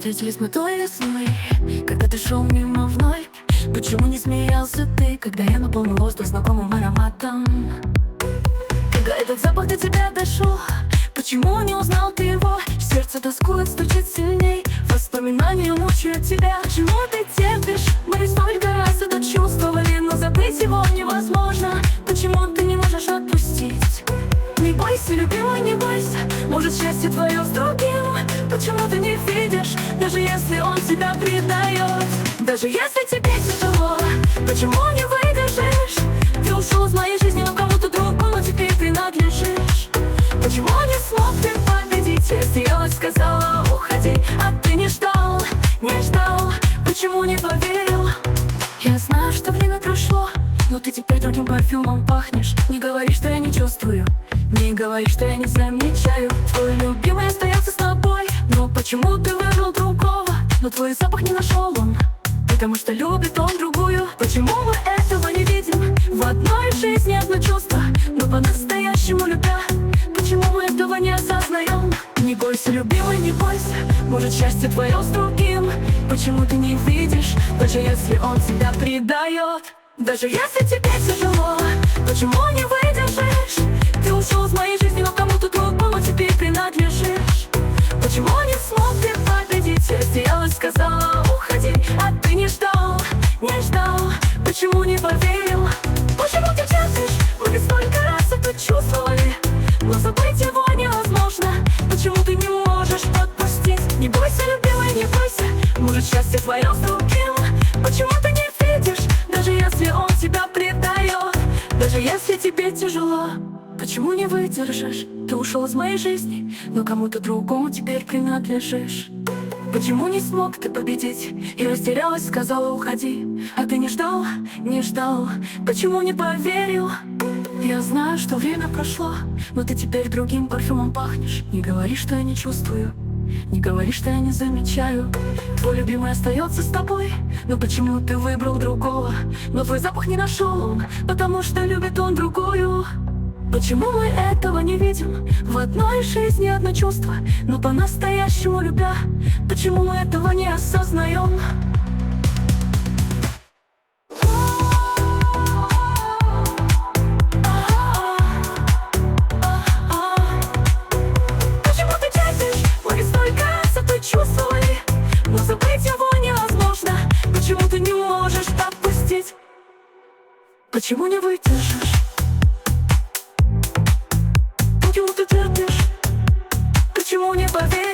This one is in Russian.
Встретились мы той весной, когда ты шел мимо вновь. Почему не смеялся ты, когда я наполнил воздух знакомым ароматом? Когда этот запах до тебя дошел, почему не узнал ты его? Сердце тоскует, стучит сильней, воспоминания мучают тебя. Почему ты терпишь? Мы столько раз это чувствовали, но забыть его невозможно. Почему ты не можешь отпустить? Не бойся, любимый, не бойся, может счастье твое с другим. Почему ты не видишь, даже если он тебя предает? Даже если тебе тяжело, почему не выдержишь? Ты ушел из моей жизни, но кому-то другому теперь принадлежишь. Почему не смог ты победить, если я сказала уходи? А ты не ждал, не ждал, почему не поверил? Я знаю, что время прошло, но ты теперь другим парфюмом пахнешь. Не говори, что я не чувствую, не говори, что я не замечаю. Твой любимый остается с тобой, но почему ты выбрал другого? Но твой запах не нашел он, потому что любит он другую. Почему мы этого не видим? В одной жизни одно чувство, но по-настоящему любя. Почему мы этого не осознаем? Не бойся, любимый, не бойся, может счастье твое с другим. Почему ты не видишь, даже если он тебя предает? Даже если тебе тяжело, почему не выдержишь? Ты ушел из моей жизни, но кому-то другому теперь принадлежишь. Почему не смог ты победить, если я сказала уходи? А ты не ждал, не ждал, почему не поверил? Почему ты терпишь? Мы столько раз это чувствовали, но забыть его невозможно. Почему ты не можешь отпустить? Не бойся, любимый, не бойся, может счастье твое с другим. Почему ты не видишь, даже если он тебя предает? Даже если тебе тяжело, почему не выдержишь? Ты ушел из моей жизни, но кому-то другому теперь принадлежишь. Почему не смог ты победить и растерялась, сказала уходи? А ты не ждал, не ждал, почему не поверил? Я знаю, что время прошло, но ты теперь другим парфюмом пахнешь. Не говори, что я не чувствую, не говори, что я не замечаю. Твой любимый остается с тобой, но почему ты выбрал другого? Но твой запах не нашел он, потому что любит он другую. Почему мы этого не видим? В одной жизни одно чувство, но по-настоящему любя. Почему мы этого не осознаем? Почему ты терпишь? Мы столько раз это чувствовали, но забыть его невозможно. Почему ты не можешь отпустить? Почему не выдержишь? Почему ты терпишь? Почему не поверишь?